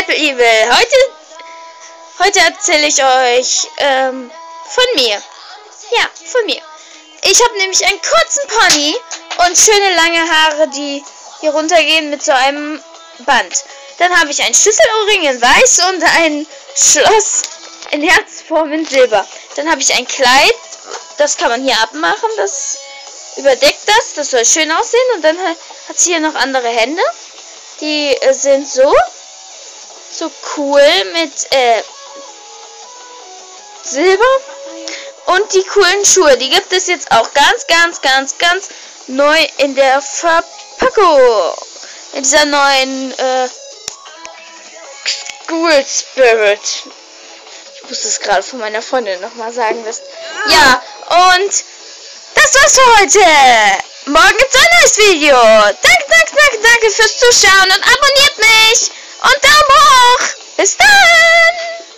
Apple Evil. Heute erzähle ich euch von mir. Ja, von mir. Ich habe nämlich einen kurzen Pony und schöne lange Haare, die hier runtergehen mit so einem Band. Dann habe ich ein Schlüsselohrring in weiß und ein Schloss in Herzform in Silber. Dann habe ich ein Kleid, das kann man hier abmachen, das überdeckt das soll schön aussehen. Und dann hat sie hier noch andere Hände, die sind so cool mit Silber. Und die coolen Schuhe, die gibt es jetzt auch ganz neu in der Verpackung. In dieser neuen School Spirit. Ich muss es gerade von meiner Freundin nochmal sagen. Ja, und das war's für heute. Morgen gibt's ein neues Video. Danke fürs Zuschauen und abonniert mich. Und Daumen hoch. Bis dann.